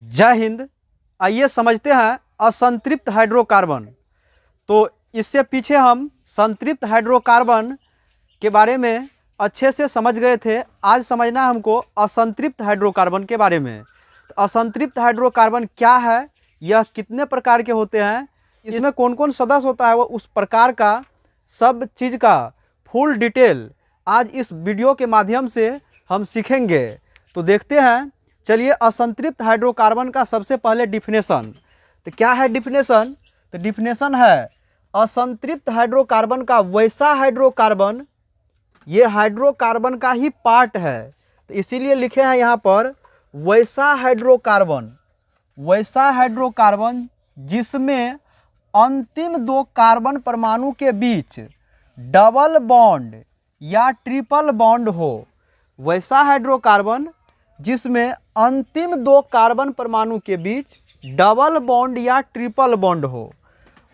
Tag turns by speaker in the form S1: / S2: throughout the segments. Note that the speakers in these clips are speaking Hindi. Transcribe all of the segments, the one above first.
S1: जय हिंद। आइए समझते हैं असंतृप्त हाइड्रोकार्बन। तो इससे पीछे हम संतृप्त हाइड्रोकार्बन के बारे में अच्छे से समझ गए थे। आज समझना है हमको असंतृप्त हाइड्रोकार्बन के बारे में। तो असंतृप्त हाइड्रोकार्बन क्या है, यह कितने प्रकार के होते हैं, इसमें कौन कौन सदस्य होता है, वो उस प्रकार का सब चीज़ का फुल डिटेल आज इस वीडियो के माध्यम से हम सीखेंगे। तो देखते हैं, चलिए। असंतृप्त हाइड्रोकार्बन का सबसे पहले डिफिनेशन। तो क्या है डिफिनेशन? तो डिफिनेशन है असंतृप्त हाइड्रोकार्बन का वैसा हाइड्रोकार्बन, ये हाइड्रोकार्बन का ही पार्ट है, तो इसीलिए लिखे हैं यहाँ पर वैसा हाइड्रोकार्बन। वैसा हाइड्रोकार्बन जिसमें अंतिम दो कार्बन परमाणु के बीच डबल बॉन्ड या ट्रिपल बॉन्ड हो। वैसा हाइड्रोकार्बन जिसमें अंतिम दो कार्बन परमाणु के बीच डबल बॉन्ड या ट्रिपल बॉन्ड हो,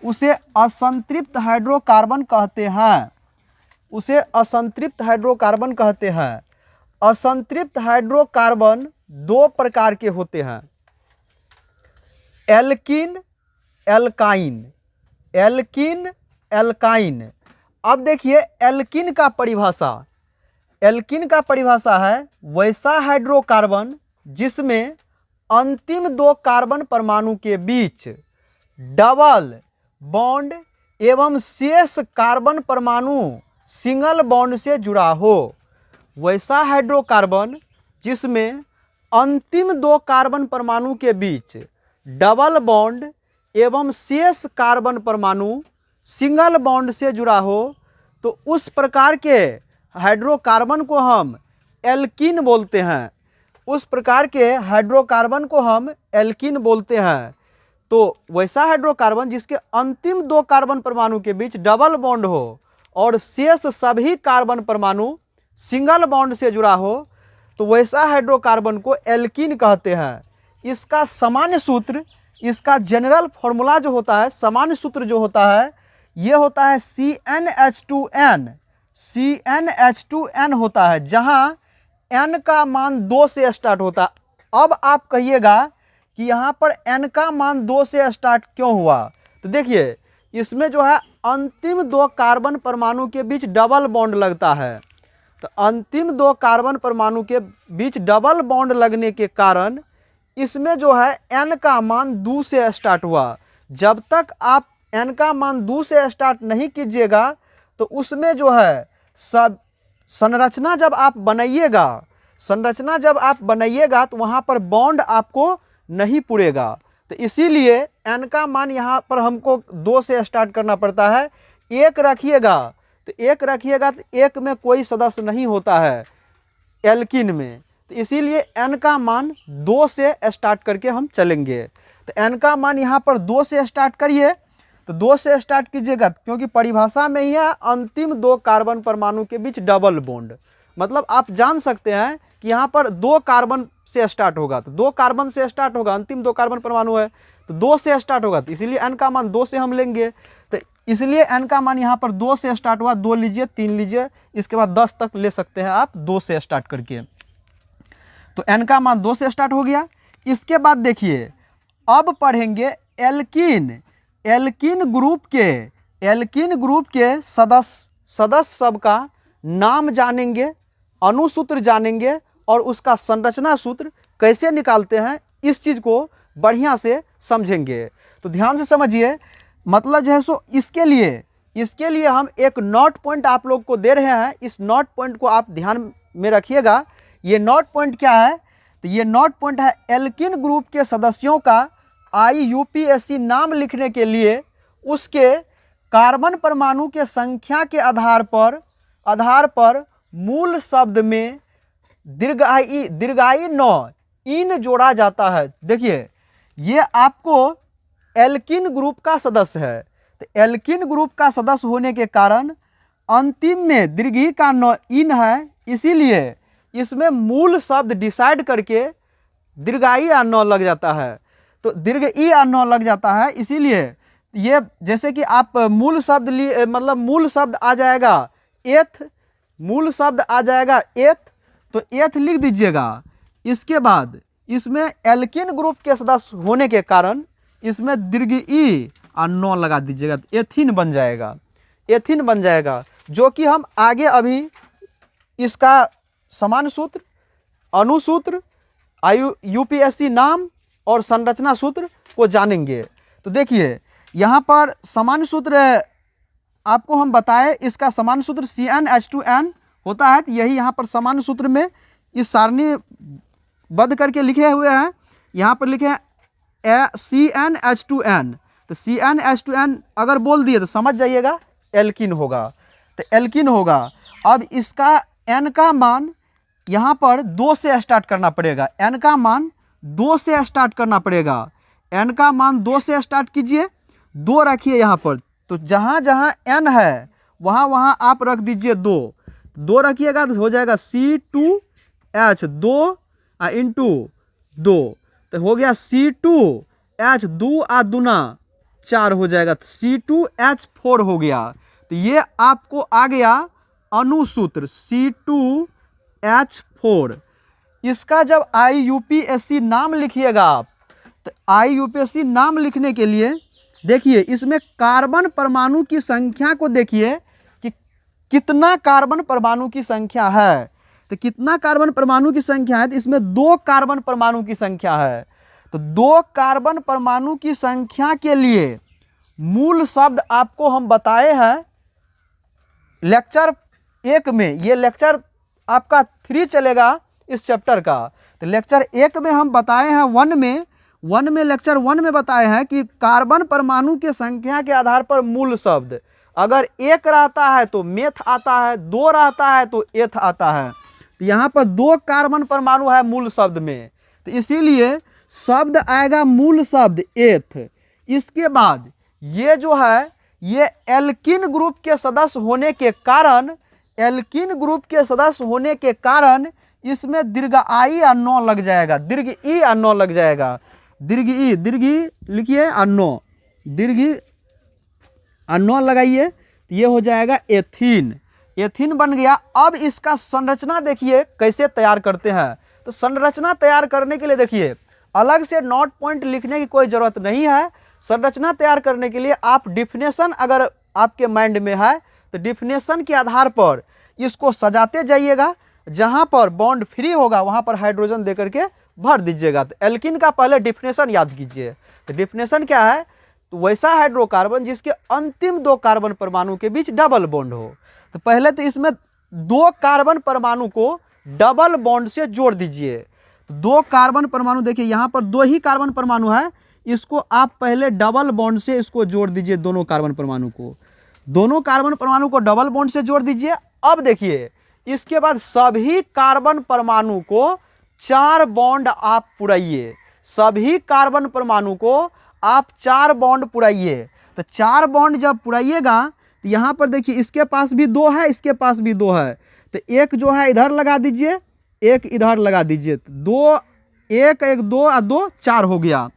S1: उसे असंतृप्त हाइड्रोकार्बन कहते हैं। उसे असंतृप्त हाइड्रोकार्बन कहते हैं। असंतृप्त हाइड्रोकार्बन दो प्रकार के होते हैं, एल्कीन, एल्काइन। Alkene, alkyne. अब देखिए एल्कीन का परिभाषा। एल्कीन का परिभाषा है वैसा हाइड्रोकार्बन जिसमें अंतिम दो कार्बन परमाणु के बीच डबल बॉन्ड एवं शेष कार्बन परमाणु सिंगल बॉन्ड से जुड़ा हो। वैसा हाइड्रोकार्बन जिसमें अंतिम दो कार्बन परमाणु के बीच डबल बॉन्ड एवं शेष कार्बन परमाणु सिंगल बॉन्ड से जुड़ा हो, तो उस प्रकार के हाइड्रोकार्बन को हम एल्कीन बोलते हैं। उस प्रकार के हाइड्रोकार्बन को हम एल्कीन बोलते हैं। तो वैसा हाइड्रोकार्बन जिसके अंतिम दो कार्बन परमाणु के बीच डबल बॉन्ड हो और शेष सभी कार्बन परमाणु सिंगल बॉन्ड से जुड़ा हो, तो वैसा हाइड्रोकार्बन को एल्कीन कहते हैं। इसका सामान्य सूत्र, इसका जनरल फॉर्मूला जो होता है, सामान्य सूत्र जो होता है, ये होता है CnH2n। CnH2n होता है, जहां n का मान 2 से स्टार्ट होता है। अब आप कहिएगा कि यहाँ पर n का मान 2 से स्टार्ट क्यों हुआ? तो देखिए इसमें जो है अंतिम दो कार्बन परमाणु के बीच डबल बॉन्ड लगता है। तो अंतिम दो कार्बन परमाणु के बीच डबल बॉन्ड लगने के कारण इसमें जो है n का मान 2 से स्टार्ट हुआ। जब तक आप n का मान 2 से स्टार्ट नहीं कीजिएगा, तो उसमें जो है सब संरचना जब आप बनाइएगा तो वहाँ पर बॉन्ड आपको नहीं पुरेगा। तो इसीलिए n का मान यहाँ पर हमको 2 से स्टार्ट करना पड़ता है। एक रखिएगा तो एक में कोई सदस्य नहीं होता है एल्कीन में, तो इसीलिए n का मान 2 से स्टार्ट करके हम चलेंगे। तो n का मान यहाँ पर 2 से स्टार्ट करिए, तो 2 से स्टार्ट कीजिएगा, क्योंकि परिभाषा में ही है अंतिम दो कार्बन परमाणु के बीच डबल बॉन्ड। मतलब आप जान सकते हैं कि यहाँ पर 2 कार्बन से स्टार्ट होगा, तो 2 कार्बन से स्टार्ट होगा, अंतिम 2 कार्बन परमाणु है तो 2 से स्टार्ट होगा, तो इसीलिए n का मान 2 से हम लेंगे। तो इसलिए n का मान यहाँ पर 2 से स्टार्ट हुआ। 2 लीजिए, 3 लीजिए, इसके बाद 10 तक ले सकते हैं आप 2 से स्टार्ट करके। तो n का मान 2 से स्टार्ट हो गया। इसके बाद देखिए अब पढ़ेंगे एल्कीन। एल्कीन ग्रुप के सदस्य सब का नाम जानेंगे, अनुसूत्र जानेंगे और उसका संरचना सूत्र कैसे निकालते हैं, इस चीज़ को बढ़िया से समझेंगे। तो ध्यान से समझिए। मतलब जो है सो इसके लिए हम एक नोट पॉइंट आप लोग को दे रहे हैं। इस नोट पॉइंट को आप ध्यान में रखिएगा। ये नोट पॉइंट क्या है? तो ये नोट पॉइंट है एल्कीन ग्रुप के सदस्यों का IUPAC नाम लिखने के लिए उसके कार्बन परमाणु के संख्या के आधार पर मूल शब्द में दीर्घाई न इन जोड़ा जाता है। देखिए ये आपको एल्कीन ग्रुप का सदस्य है, तो एल्कीन ग्रुप का सदस्य होने के कारण अंतिम में दीर्घी का न इन है, इसीलिए इसमें मूल शब्द डिसाइड करके दीर्घाई या न लग जाता है। तो दीर्घ ई या न लग जाता है, इसीलिए ये जैसे कि आप मूल शब्द मतलब मूल शब्द आ जाएगा एथ, मूल शब्द आ जाएगा एथ, तो एथ लिख दीजिएगा। इसके बाद इसमें एल्किन ग्रुप के सदस्य होने के कारण इसमें दीर्घ ई और नौ लगा दीजिएगा, तो एथीन बन जाएगा, एथीन बन जाएगा। जो कि हम आगे अभी इसका समान सूत्र, अनुसूत्र, यूपीएससी नाम और संरचना सूत्र को जानेंगे। तो देखिए यहाँ पर समान सूत्र आपको हम बताए, इसका समान सूत्र CnH2n होता है। तो यही यहाँ पर समान सूत्र में इस सारणी बद्ध करके लिखे हुए हैं। यहाँ पर लिखे हैं CnH2n, तो CnH2n अगर बोल दिए तो समझ जाइएगा एल्किन होगा, तो एल्किन होगा। अब इसका n का मान यहाँ पर 2 से स्टार्ट करना पड़ेगा, n का मान 2 से स्टार्ट करना पड़ेगा। n का मान 2 से स्टार्ट कीजिए, 2 रखिए यहाँ पर, तो जहाँ जहाँ n है वहाँ वहाँ आप रख दीजिए 2, 2 रखिएगा तो हो जाएगा C2H 2 इंटू 2, तो हो गया C2H 2 आ दूना 4 हो जाएगा, तो C2H4 हो गया। तो ये आपको आ गया अनुसूत्र C2H4। इसका जब IUPAC नाम लिखिएगा आप, तो IUPAC नाम लिखने के लिए देखिए इसमें कार्बन परमाणु की संख्या को देखिए कि कितना कार्बन परमाणु की संख्या है। तो कितना कार्बन परमाणु की संख्या है, तो इसमें 2 कार्बन परमाणु की संख्या है। तो 2 कार्बन परमाणु की संख्या के लिए मूल शब्द आपको हम बताए हैं लेक्चर 1 में। ये लेक्चर आपका 3 चलेगा इस चैप्टर का। तो लेक्चर 1 में हम बताए हैं, 1 में लेक्चर 1 में बताए हैं कि कार्बन परमाणु के संख्या के आधार पर मूल शब्द, अगर 1 रहता है तो मेथ आता है, 2 रहता है तो एथ आता है। तो यहाँ पर 2 कार्बन परमाणु है मूल शब्द में, तो इसीलिए शब्द आएगा मूल शब्द एथ। इसके बाद ये जो है ये एल्किन ग्रुप के सदस्य होने के कारण, एल्किन ग्रुप के सदस्य होने के कारण इसमें दीर्घ आई और 9 लग जाएगा, दीर्घ ई और 9 लग जाएगा। दीर्घ ई, दीर्घ लिखिए और 9, दीर्घ और 9 लगाइए, तो ये हो जाएगा एथीन, एथीन बन गया। अब इसका संरचना देखिए कैसे तैयार करते हैं। तो संरचना तैयार करने के लिए देखिए अलग से नोट पॉइंट लिखने की कोई ज़रूरत नहीं है। संरचना तैयार करने के लिए आप डिफिनेशन अगर आपके माइंड में है तो डिफिनेशन के आधार पर इसको सजाते जाइएगा। जहाँ पर बॉन्ड फ्री होगा वहाँ पर हाइड्रोजन दे करके भर दीजिएगा। तो एल्किन का पहले डिफिनेशन याद कीजिए। तो डिफिनेशन क्या है, तो वैसा हाइड्रोकार्बन जिसके अंतिम 2 कार्बन परमाणु के बीच डबल बॉन्ड हो। तो पहले तो इसमें 2 कार्बन परमाणु को डबल बॉन्ड से जोड़ दीजिए। तो 2 कार्बन परमाणु देखिए यहाँ पर 2 ही कार्बन परमाणु है, इसको आप पहले डबल बॉन्ड से इसको जोड़ दीजिए। दोनों कार्बन परमाणु को, दोनों कार्बन परमाणु को डबल बॉन्ड से जोड़ दीजिए। अब देखिए इसके बाद सभी कार्बन परमाणु को 4 बॉन्ड आप पुराइए, सभी कार्बन परमाणु को आप 4 बॉन्ड पुराइए। तो 4 बॉन्ड जब पुराइएगा तो यहाँ पर देखिए इसके पास भी 2 है, इसके पास भी 2 है, तो एक जो है इधर लगा दीजिए, एक इधर लगा दीजिए। तो 2 1 1 2 और 2 4 हो गया।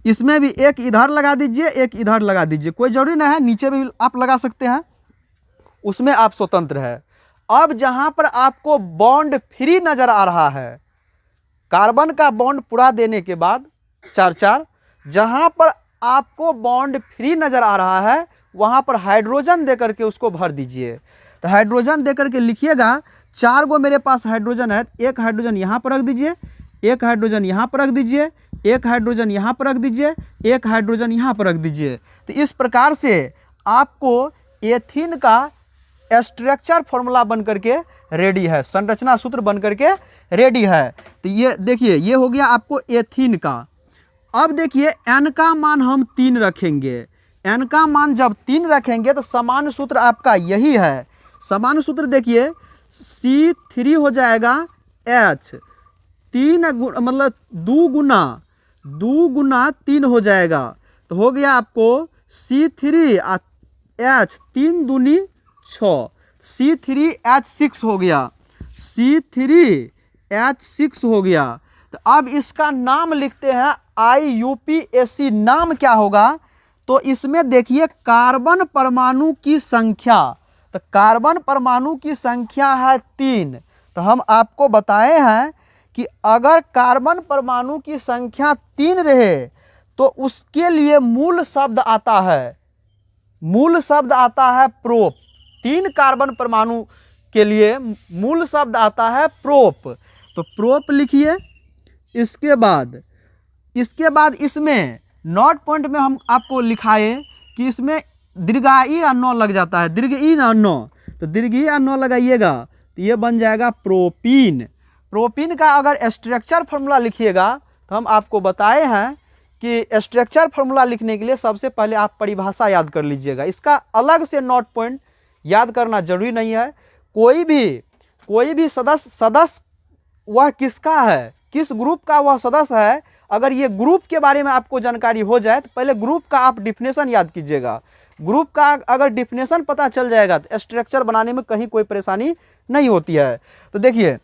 S1: इसमें भी एक इधर लगा दीजिए, एक इधर लगा दीजिए, कोई जरूरी नहीं है, नीचे भी आप लगा सकते हैं, उसमें आप स्वतंत्र है। अब जहाँ पर आपको बॉन्ड फ्री नजर आ रहा है, कार्बन का बॉन्ड पूरा देने के बाद 4-4, जहाँ पर आपको बॉन्ड फ्री नजर आ रहा है वहाँ पर हाइड्रोजन दे करके उसको भर दीजिए। तो हाइड्रोजन दे करके लिखिएगा 4 गो मेरे पास हाइड्रोजन है, एक हाइड्रोजन यहाँ पर रख दीजिए, एक हाइड्रोजन यहाँ पर रख दीजिए, एक हाइड्रोजन यहाँ पर रख दीजिए, एक हाइड्रोजन यहाँ पर रख दीजिए। तो इस प्रकार से आपको एथीन का स्ट्रक्चर फॉर्मूला बन करके रेडी है, संरचना सूत्र बन करके रेडी है। तो ये देखिए ये हो गया आपको एथीन का। अब देखिए एन का मान हम 3 रखेंगे, एन का मान जब 3 रखेंगे तो समान सूत्र आपका यही है। समान सूत्र देखिए C3 हो जाएगा H, 3 मतलब 2 गुना 3 हो जाएगा। तो हो गया आपको C3 H 3 दूनी 6, C3H6 हो गया, C3H6 हो गया। तो अब इसका नाम लिखते हैं IUPAC। नाम क्या होगा, तो इसमें देखिए कार्बन परमाणु की संख्या, तो कार्बन परमाणु की संख्या है 3। तो हम आपको बताए हैं कि अगर कार्बन परमाणु की संख्या 3 रहे तो उसके लिए मूल शब्द आता है, मूल शब्द आता है प्रोप। 3 कार्बन परमाणु के लिए मूल शब्द आता है प्रोप। तो प्रोप लिखिए। इसके बाद इसमें नोट पॉइंट में हम आपको लिखाए कि इसमें दीर्घाई अन्नो लग जाता है, दीर्घ ई अन्नो, तो दीर्घ ई अन्नो लगाइएगा तो ये बन जाएगा प्रोपीन। प्रोपीन का अगर स्ट्रक्चर फार्मूला लिखिएगा तो हम आपको बताए हैं कि स्ट्रक्चर फार्मूला लिखने के लिए सबसे पहले आप परिभाषा याद कर लीजिएगा। इसका अलग से नोट पॉइंट याद करना जरूरी नहीं है। कोई भी सदस्य वह किसका है, किस ग्रुप का वह सदस्य है, अगर ये ग्रुप के बारे में आपको जानकारी हो जाए तो पहले ग्रुप का आप डिफिनेशन याद कीजिएगा। ग्रुप का अगर डिफिनेशन पता चल जाएगा तो स्ट्रक्चर बनाने में कहीं कोई परेशानी नहीं होती है। तो देखिए,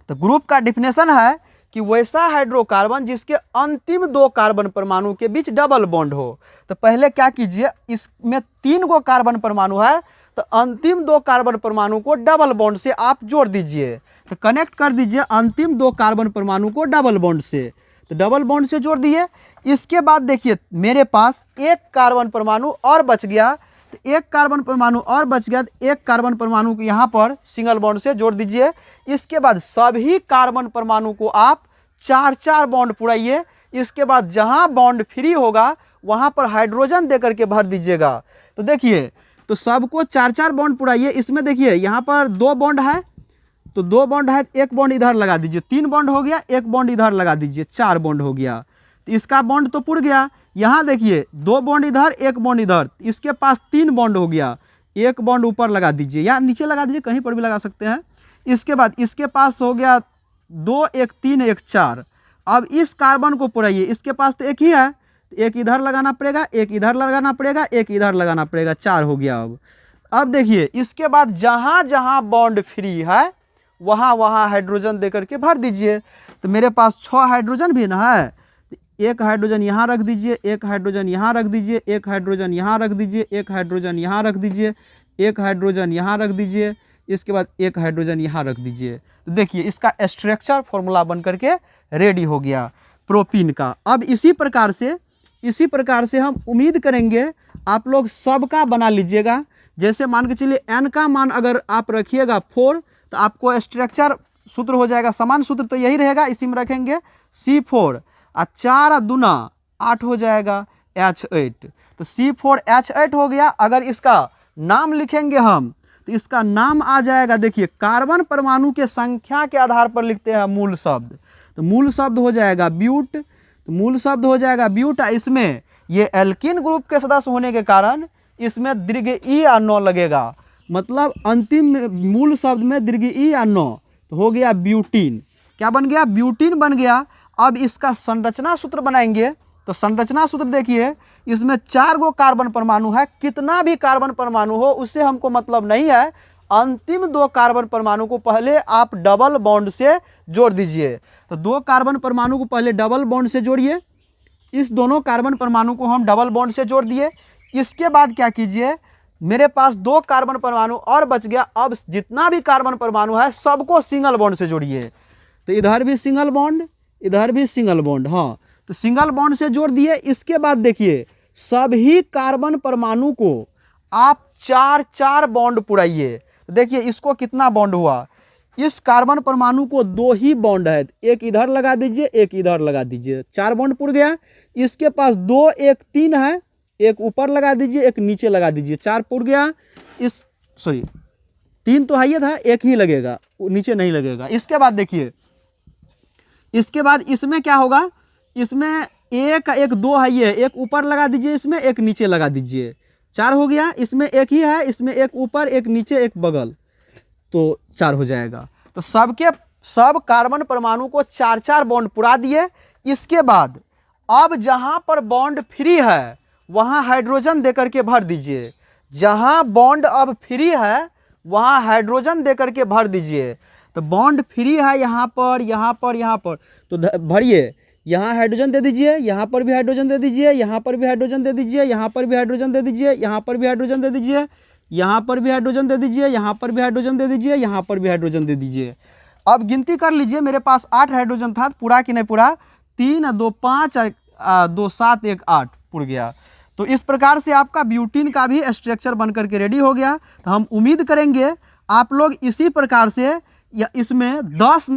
S1: तो ग्रुप का डिफिनेशन है कि वैसा हाइड्रोकार्बन जिसके अंतिम 2 कार्बन परमाणु के बीच डबल बॉन्ड हो। तो पहले क्या कीजिए, इसमें 3 गो कार्बन परमाणु है तो अंतिम 2 कार्बन परमाणु को डबल बॉन्ड से आप जोड़ दीजिए। तो कनेक्ट कर दीजिए अंतिम 2 कार्बन परमाणु को डबल बॉन्ड से, तो डबल बॉन्ड से जोड़ दिए। इसके बाद देखिए मेरे पास 1 कार्बन परमाणु और बच गया, तो 1 कार्बन परमाणु और बच गया, तो 1 कार्बन परमाणु को यहाँ पर सिंगल बॉन्ड से जोड़ दीजिए। इसके बाद सभी कार्बन परमाणु को आप 4-4 बॉन्ड पुराइए। इसके बाद जहाँ बॉन्ड फ्री होगा वहाँ पर हाइड्रोजन देकर के भर दीजिएगा। तो देखिए, तो सबको 4-4 बॉन्ड पुराइए। इसमें देखिए यहाँ पर 2 बॉन्ड है, तो 2 बॉन्ड है, 1 बॉन्ड इधर लगा दीजिए, 3 बॉन्ड हो गया, 1 बॉन्ड इधर लगा दीजिए, 4 बॉन्ड हो गया। तो इसका बॉन्ड तो पुर गया। यहाँ देखिए 2 बॉन्ड इधर, 1 बॉन्ड इधर, इसके पास 3 बॉन्ड हो गया, 1 बॉन्ड ऊपर लगा दीजिए या नीचे लगा दीजिए, कहीं पर भी लगा सकते हैं। इसके बाद इसके पास हो गया 2, 1 3, 1 4। अब इस कार्बन को पुराइए, इसके पास तो 1 ही है, तो 1 इधर लगाना पड़ेगा, 1 इधर लगाना पड़ेगा, 1 इधर लगाना पड़ेगा, 4 हो गया। अब देखिए इसके बाद जहाँ जहाँ बॉन्ड फ्री है वहाँ वहाँ हाइड्रोजन देकर के भर दीजिए। तो मेरे पास 6 हाइड्रोजन भी ना है, तो 1 हाइड्रोजन यहाँ रख दीजिए, 1 हाइड्रोजन यहाँ रख दीजिए, 1 हाइड्रोजन यहाँ रख दीजिए, 1 हाइड्रोजन यहाँ रख दीजिए, 1 हाइड्रोजन यहाँ रख दीजिए, इसके बाद 1 हाइड्रोजन यहाँ रख दीजिए। तो देखिए इसका स्ट्रक्चर फॉर्मूला बन करके रेडी हो गया प्रोपीन का। अब इसी प्रकार से हम उम्मीद करेंगे आप लोग सबका बना लीजिएगा। जैसे मान के चलिए एन का मान अगर आप रखिएगा 4 तो आपको स्ट्रक्चर सूत्र हो जाएगा, समान सूत्र तो यही रहेगा, इसी में रखेंगे C4 और 4 दूना 8 हो जाएगा H8। तो C4H8 हो गया। अगर इसका नाम लिखेंगे हम तो इसका नाम आ जाएगा, देखिए कार्बन परमाणु के संख्या के आधार पर लिखते हैं मूल शब्द, तो मूल शब्द हो जाएगा ब्यूट, तो मूल शब्द हो जाएगा ब्यूट। इसमें ये एल्किन ग्रुप के सदस्य होने के कारण इसमें दीर्घ ई अन्नो लगेगा, मतलब अंतिम मूल शब्द में दीर्घ ई अन्नो, तो हो गया ब्यूटीन। क्या बन गया? ब्यूटीन बन गया। अब इसका संरचना सूत्र बनाएंगे, तो संरचना सूत्र देखिए इसमें 4 गो कार्बन परमाणु है, कितना भी कार्बन परमाणु हो उससे हमको मतलब नहीं है, अंतिम 2 कार्बन परमाणु को पहले आप डबल बॉन्ड से जोड़ दीजिए। तो 2 कार्बन परमाणु को पहले डबल बॉन्ड से जोड़िए, इस दोनों कार्बन परमाणु को हम डबल बॉन्ड से जोड़ दिए। इसके बाद क्या कीजिए, मेरे पास 2 कार्बन परमाणु और बच गया, अब जितना भी कार्बन परमाणु है सबको सिंगल बॉन्ड से जोड़िए। तो इधर भी सिंगल बॉन्ड, इधर भी सिंगल बॉन्ड, हाँ तो सिंगल बॉन्ड से जोड़ दिए। इसके बाद देखिए सभी कार्बन परमाणु को आप 4-4 बॉन्ड पुराइए। देखिए इसको कितना बॉन्ड हुआ, इस कार्बन परमाणु को 2 ही बॉन्ड है, एक इधर लगा दीजिए, एक इधर लगा दीजिए, 4 बॉन्ड पुर गया। इसके पास 2, 1 3 है, एक ऊपर लगा दीजिए, एक नीचे लगा दीजिए, 4 पुर गया। 3 तो हाइए था, एक ही लगेगा, नीचे नहीं लगेगा। इसके बाद देखिए, इसके बाद इसमें क्या होगा, इसमें 1 2 हाइए, एक ऊपर लगा दीजिए, इसमें एक नीचे लगा दीजिए, 4 हो गया। इसमें एक ही है, इसमें एक ऊपर, एक नीचे, एक बगल, तो 4 हो जाएगा। तो सब कार्बन परमाणु को 4-4 बॉन्ड पुरा दिए। इसके बाद अब जहां पर बॉन्ड फ्री है वहां हाइड्रोजन देकर के भर दीजिए, जहां बॉन्ड अब फ्री है वहां हाइड्रोजन देकर के भर दीजिए। तो बॉन्ड फ्री है यहाँ पर, यहाँ पर, यहाँ पर, तो भरिए, यहाँ हाइड्रोजन दे दीजिए, यहाँ पर भी हाइड्रोजन दे दीजिए, यहाँ पर भी हाइड्रोजन दे दीजिए, यहाँ पर भी हाइड्रोजन दे दीजिए, यहाँ पर भी हाइड्रोजन दे दीजिए, यहाँ पर भी हाइड्रोजन दे दीजिए, यहाँ पर भी हाइड्रोजन दे दीजिए, यहाँ पर भी हाइड्रोजन दे दीजिए। अब गिनती कर लीजिए, मेरे पास 8 हाइड्रोजन था, पूरा कि नहीं पूरा, 3 2 5 2 7 1 8 पुर गया। तो इस प्रकार से आपका ब्यूटीन का भी स्ट्रक्चर बनकर के रेडी हो गया। तो हम उम्मीद करेंगे आप लोग इसी प्रकार से या इसमें 10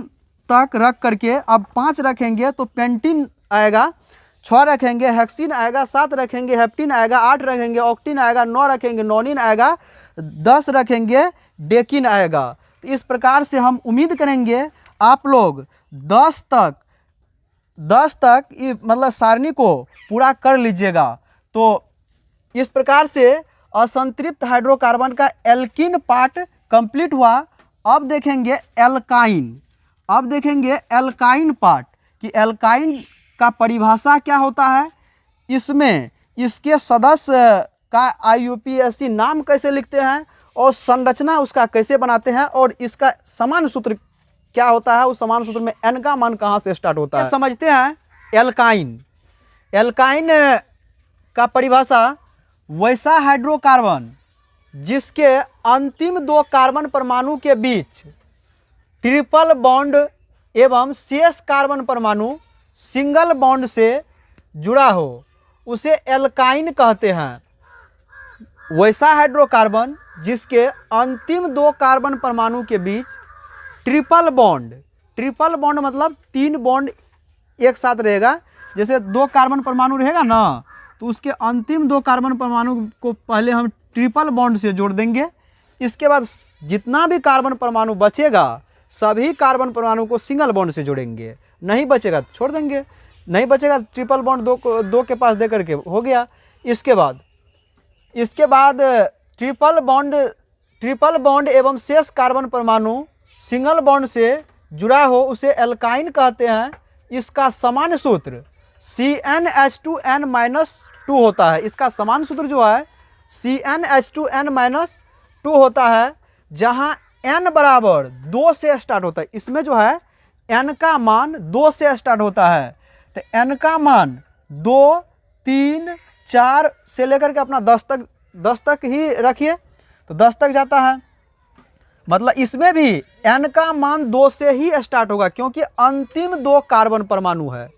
S1: तक रख करके, अब 5 रखेंगे तो पेंटीन आएगा, 6 रखेंगे हेक्सिन आएगा, 7 रखेंगे हेप्टिन आएगा, 8 रखेंगे ऑक्टिन आएगा, 9 रखेंगे नोनिन आएगा, 10 रखेंगे डेकिन आएगा। तो इस प्रकार से हम उम्मीद करेंगे आप लोग 10 तक मतलब सारणी को पूरा कर लीजिएगा। तो इस प्रकार से असंतृप्त हाइड्रोकार्बन का एल्कीन पार्ट कंप्लीट हुआ। अब देखेंगे एल्काइन पार्ट कि एल्काइन का परिभाषा क्या होता है, इसमें इसके सदस्य का IUPAC नाम कैसे लिखते हैं और संरचना उसका कैसे बनाते हैं, और इसका समान सूत्र क्या होता है, उस समान सूत्र में N का मान कहाँ से स्टार्ट होता है समझते हैं। एल्काइन का परिभाषा वैसा हाइड्रोकार्बन जिसके अंतिम 2 कार्बन परमाणु के बीच ट्रिपल बॉन्ड एवं शेष कार्बन परमाणु सिंगल बॉन्ड से जुड़ा हो, उसे एल्काइन कहते हैं। वैसा हाइड्रोकार्बन जिसके अंतिम 2 कार्बन परमाणु के बीच ट्रिपल बॉन्ड मतलब 3 बॉन्ड एक साथ रहेगा। जैसे 2 कार्बन परमाणु रहेगा ना, तो उसके अंतिम 2 कार्बन परमाणु को पहले हम ट्रिपल बॉन्ड से जोड़ देंगे। इसके बाद जितना भी कार्बन परमाणु बचेगा सभी कार्बन परमाणु को सिंगल बॉन्ड से जोड़ेंगे, नहीं बचेगा तो छोड़ देंगे, नहीं बचेगा ट्रिपल बॉन्ड 2 के पास दे करके हो गया। इसके बाद ट्रिपल बॉन्ड एवं शेष कार्बन परमाणु सिंगल बॉन्ड से जुड़ा हो, उसे एल्काइन कहते हैं। इसका समान सूत्र CnH2n-2 होता है। इसका समान सूत्र जो है CnH2n-2 होता है, जहां n बराबर 2 से स्टार्ट होता है। इसमें जो है n का मान 2 से स्टार्ट होता है। तो n का मान 2, 3, 4 से लेकर के अपना 10 तक ही रखिए, तो 10 तक जाता है। मतलब इसमें भी n का मान 2 से ही स्टार्ट होगा, क्योंकि अंतिम 2 कार्बन परमाणु है।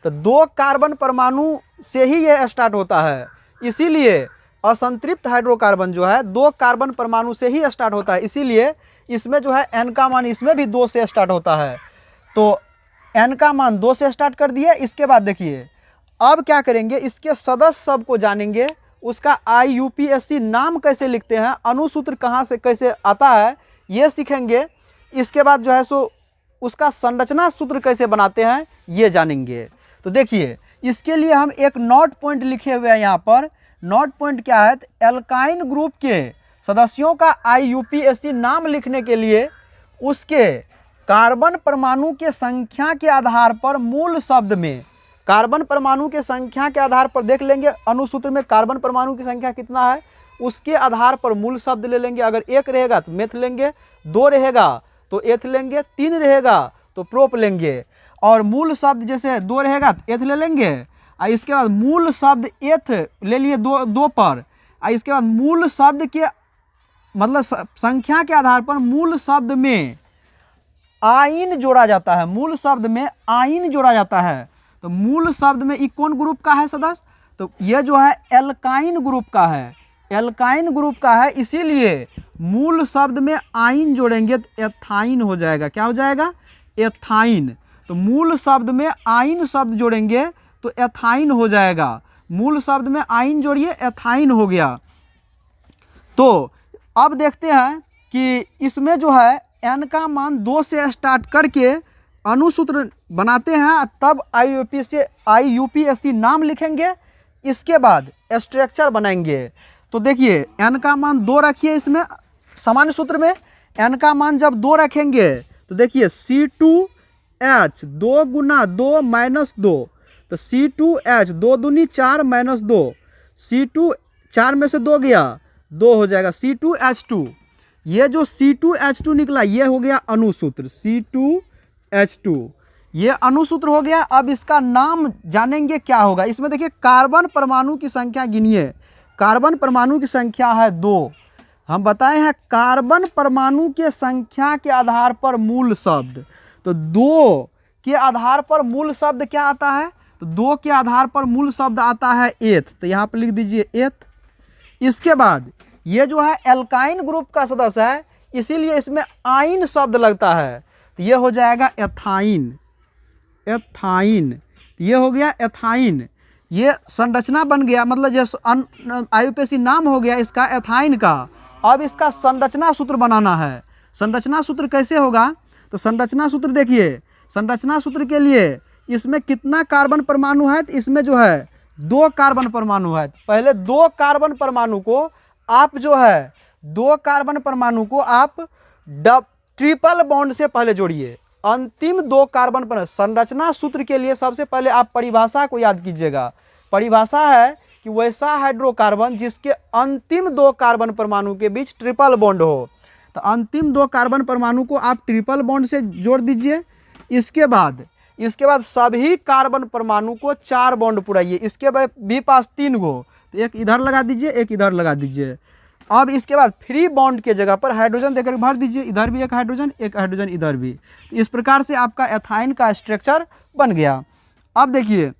S1: तो 2 कार्बन परमाणु से ही यह स्टार्ट होता है। इसीलिए असंतृप्त हाइड्रोकार्बन जो है 2 कार्बन परमाणु से ही स्टार्ट होता है। इसीलिए इसमें जो है n का मान इसमें भी 2 से स्टार्ट होता है। तो n का मान 2 से स्टार्ट कर दिए। इसके बाद देखिए अब क्या करेंगे, इसके सदस्य सब को जानेंगे, उसका IUPAC नाम कैसे लिखते हैं, अनुसूत्र कहाँ से कैसे आता है ये सीखेंगे। इसके बाद जो है सो उसका संरचना सूत्र कैसे बनाते हैं ये जानेंगे। तो देखिए इसके लिए हम एक नोट पॉइंट लिखे हुए हैं यहाँ पर। नोट पॉइंट क्या है, एल्काइन ग्रुप के सदस्यों का IUPAC नाम लिखने के लिए उसके कार्बन परमाणु के संख्या के आधार पर मूल शब्द में, कार्बन परमाणु के संख्या के आधार पर देख लेंगे अनुसूत्र में कार्बन परमाणु की संख्या कितना है, उसके आधार पर मूल शब्द ले लेंगे। अगर 1 रहेगा तो मेथ लेंगे, 2 रहेगा तो एथ लेंगे, 3 रहेगा तो प्रोप लेंगे। और मूल शब्द जैसे 2 रहेगा तो एथ ले लेंगे, और इसके बाद मूल शब्द एथ ले लिए 2 पर, और इसके बाद मूल शब्द के मतलब संख्या के आधार पर मूल शब्द में आइन जोड़ा जाता है। मूल शब्द में आइन जोड़ा जाता है। तो मूल शब्द में ये कौन ग्रुप का है सदस्य, तो ये जो है एल्काइन ग्रुप का है, एल्काइन ग्रुप का है। इसीलिए मूल शब्द में आइन जोड़ेंगे तो एथाइन हो जाएगा। क्या हो जाएगा, एथाइन। तो मूल शब्द में आइन शब्द जोड़ेंगे तो एथाइन हो जाएगा। मूल शब्द में आइन जोड़िए, एथाइन हो गया। तो अब देखते हैं कि इसमें जो है n का मान 2 से स्टार्ट करके अनुसूत्र बनाते हैं, तब IUPAC नाम लिखेंगे। इसके बाद स्ट्रक्चर बनाएंगे। तो देखिए n का मान 2 रखिए, इसमें सामान्य सूत्र में n का मान जब 2 रखेंगे तो देखिए C2H 2 गुना 2 माइनस 2, तो C2H 2 दूनी 4 माइनस 2, C2 4 में से 2 गया 2 हो जाएगा C2H2। ये जो C2H2 निकला ये हो गया अनुसूत्र C2H2, ये अनुसूत्र हो गया। अब इसका नाम जानेंगे क्या होगा। इसमें देखिए कार्बन परमाणु की संख्या गिनिए, कार्बन परमाणु की संख्या है 2, हम बताए हैं कार्बन परमाणु के संख्या के आधार पर मूल शब्द। तो 2 के आधार पर मूल शब्द क्या आता है? तो 2 के आधार पर मूल शब्द आता है एथ। तो यहाँ पर लिख दीजिए एथ। इसके बाद ये जो है एल्काइन ग्रुप का सदस्य है, इसीलिए इसमें आइन शब्द लगता है। तो ये हो जाएगा एथाइन। एथाइन ये हो गया एथाइन। ये संरचना बन गया, मतलब जैसे आयुपेशी नाम हो गया इसका एथाइन का। अब इसका संरचना सूत्र बनाना है। संरचना सूत्र कैसे होगा? तो संरचना सूत्र देखिए, संरचना सूत्र के लिए इसमें कितना कार्बन परमाणु है? तो इसमें जो है 2 कार्बन परमाणु है। पहले 2 कार्बन परमाणु को आप जो है 2 कार्बन परमाणु को आप ट्रिपल बॉन्ड से पहले जोड़िए। अंतिम 2 कार्बन पर संरचना सूत्र के लिए सबसे पहले आप परिभाषा को याद कीजिएगा। परिभाषा है कि वैसा हाइड्रोकार्बन जिसके अंतिम 2 कार्बन परमाणु के बीच ट्रिपल बॉन्ड हो। तो अंतिम 2 कार्बन परमाणु को आप ट्रिपल बॉन्ड से जोड़ दीजिए। इसके बाद सभी कार्बन परमाणु को 4 बॉन्ड पुराइए। इसके भी पास 3 गो, तो एक इधर लगा दीजिए, एक इधर लगा दीजिए। अब इसके बाद फ्री बॉन्ड के जगह पर हाइड्रोजन देकर भर दीजिए। इधर भी एक हाइड्रोजन इधर भी। तो इस प्रकार से आपका एथाइन का स्ट्रक्चर बन गया। अब देखिए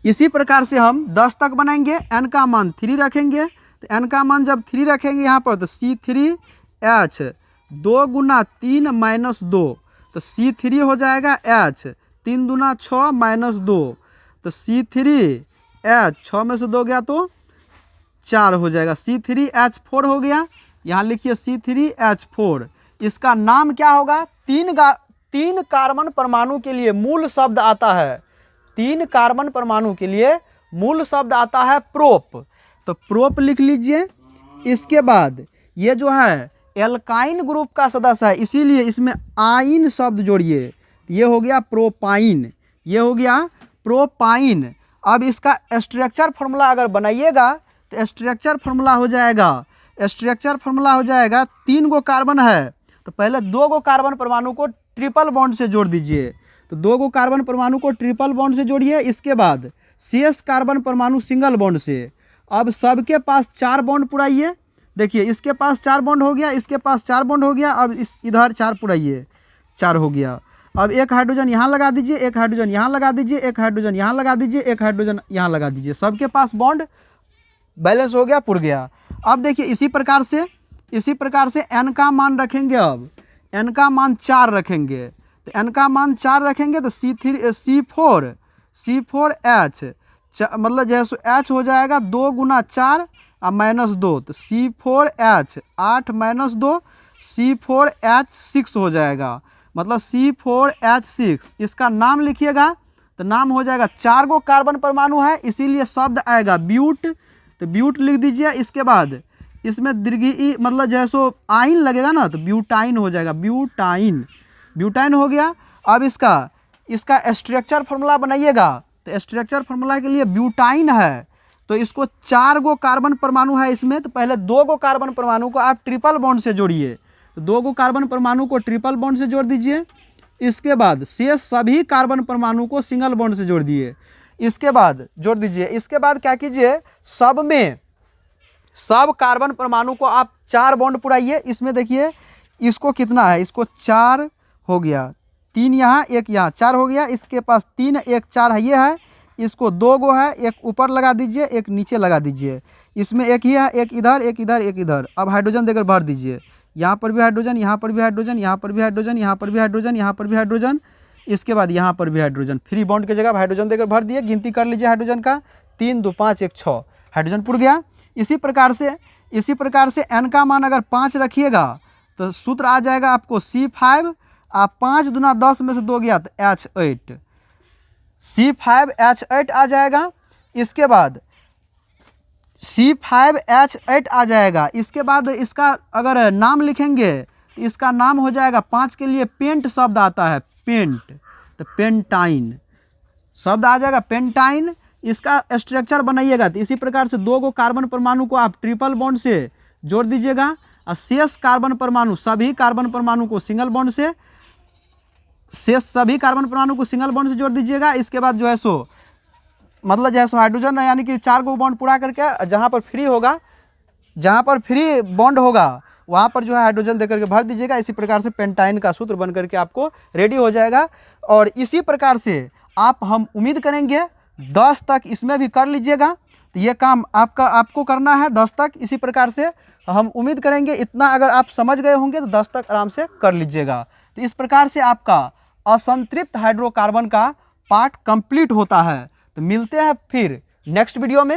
S1: इसी प्रकार से हम 10 तक बनाएंगे। एन का मान 3 रखेंगे। तो एन का मान जब 3 रखेंगे यहाँ पर, तो C3H 2 गुना 3 माइनस 2, तो C3 हो जाएगा H 3 दूना 6 माइनस 2, तो C3H 6 में से 2 गया तो 4 हो जाएगा। C3H4 हो गया। यहाँ लिखिए C3H4। इसका नाम क्या होगा? 3 कार्बन परमाणु के लिए मूल शब्द आता है। 3 कार्बन परमाणु के लिए मूल शब्द आता है प्रोप। तो प्रोप लिख लीजिए। इसके बाद ये जो है एल्काइन ग्रुप का सदस्य है, इसीलिए इसमें आइन शब्द जोड़िए। ये हो गया प्रोपाइन। ये हो गया प्रोपाइन। अब इसका स्ट्रक्चर फॉर्मूला अगर बनाइएगा तो स्ट्रक्चर फॉर्मूला हो जाएगा 3 गो कार्बन है, तो पहले 2 गो कार्बन परमाणु को ट्रिपल बॉन्ड से जोड़ दीजिए। तो 2 गो कार्बन परमाणु को ट्रिपल बॉन्ड से जोड़िए। इसके बाद शेष कार्बन परमाणु सिंगल बॉन्ड से। अब सबके पास 4 बॉन्ड पुराइए। देखिए इसके पास 4 बॉन्ड हो गया, इसके पास 4 बॉन्ड हो गया। अब इस इधर 4 पुराइए, 4 हो गया। अब एक हाइड्रोजन यहाँ लगा दीजिए, एक हाइड्रोजन यहाँ लगा दीजिए, एक हाइड्रोजन यहाँ लगा दीजिए, एक हाइड्रोजन यहाँ लगा दीजिए। सबके पास बॉन्ड बैलेंस हो गया, पुर गया। अब देखिए इसी प्रकार से एन का मान रखेंगे। अब एन का मान 4 रखेंगे। तो एन का मान 4 रखेंगे तो C4H मतलब जैसे H हो जाएगा 2 गुना 4 और माइनस 2, तो C4H 8 माइनस 2 C4H6 हो जाएगा। मतलब C4H6। इसका नाम लिखिएगा तो नाम हो जाएगा, 4 गो कार्बन परमाणु है इसीलिए शब्द आएगा ब्यूट। तो ब्यूट लिख दीजिए। इसके बाद इसमें दीर्घी मतलब जैसो आइन लगेगा ना, तो ब्यूटाइन हो जाएगा। ब्यूटाइन हो गया। अब इसका स्ट्रक्चर फॉर्मूला बनाइएगा। तो स्ट्रक्चर फॉर्मूला के लिए ब्यूटाइन है, तो इसको 4 गो कार्बन परमाणु है इसमें, तो पहले 2 गो कार्बन परमाणु को आप ट्रिपल बॉन्ड से जोड़िए। तो 2 गो कार्बन परमाणु को ट्रिपल बॉन्ड से जोड़ दीजिए। इसके बाद शेष सभी कार्बन परमाणु को सिंगल बॉन्ड से जोड़ दिए। इसके बाद जोड़ दीजिए। इसके बाद क्या कीजिए, सब कार्बन परमाणु को आप 4 बॉन्ड पुराइए। इसमें देखिए इसको कितना है, इसको 4 हो गया, 3 यहाँ 1 यहाँ 4 हो गया। इसके पास 3 1 4 है, ये है। इसको 2 गो है, एक ऊपर लगा दीजिए, एक नीचे लगा दीजिए। इसमें एक ही है, एक इधर एक इधर एक इधर। अब हाइड्रोजन देकर भर दीजिए। यहाँ पर भी हाइड्रोजन, यहाँ पर भी हाइड्रोजन, यहाँ पर भी हाइड्रोजन, यहाँ पर भी हाइड्रोजन, यहाँ पर भी हाइड्रोजन। इसके बाद यहाँ पर भी हाइड्रोजन। फ्री बॉन्ड की जगह हाइड्रोजन देकर भर दिए। गिनती कर लीजिए हाइड्रोजन का, 3 2 5 1 6 हाइड्रोजन पुर गया। इसी प्रकार से एन का मान अगर 5 रखिएगा तो सूत्र आ जाएगा आपको C5। आप 5 दूना 10 में से 2 गया तो H8, C5H8 आ जाएगा। इसके बाद C5H8 आ जाएगा। इसके बाद इसका अगर नाम लिखेंगे तो इसका नाम हो जाएगा, 5 के लिए पेंट शब्द आता है, पेंट, तो पेंटाइन शब्द आ जाएगा, पेंटाइन। इसका स्ट्रक्चर बनाइएगा तो इसी प्रकार से 2 गो कार्बन परमाणु को आप ट्रिपल बॉन्ड से जोड़ दीजिएगा और शेष कार्बन परमाणु सभी कार्बन परमाणु को सिंगल बॉन्ड से जोड़ दीजिएगा। इसके बाद जो है सो मतलब जैसे हाइड्रोजन यानी कि 4 गो बॉन्ड पूरा करके जहाँ पर फ्री होगा जहाँ पर फ्री बॉन्ड होगा वहाँ पर जो है हाइड्रोजन देकर के भर दीजिएगा। इसी प्रकार से पेंटाइन का सूत्र बन करके आपको रेडी हो जाएगा। और इसी प्रकार से हम उम्मीद करेंगे 10 तक इसमें भी कर लीजिएगा। तो ये काम आपको करना है 10 तक। इसी प्रकार से हम उम्मीद करेंगे इतना अगर आप समझ गए होंगे तो 10 तक आराम से कर लीजिएगा। तो इस प्रकार से आपका असंतृप्त हाइड्रोकार्बन का पार्ट कंप्लीट होता है। तो मिलते हैं फिर नेक्स्ट वीडियो में।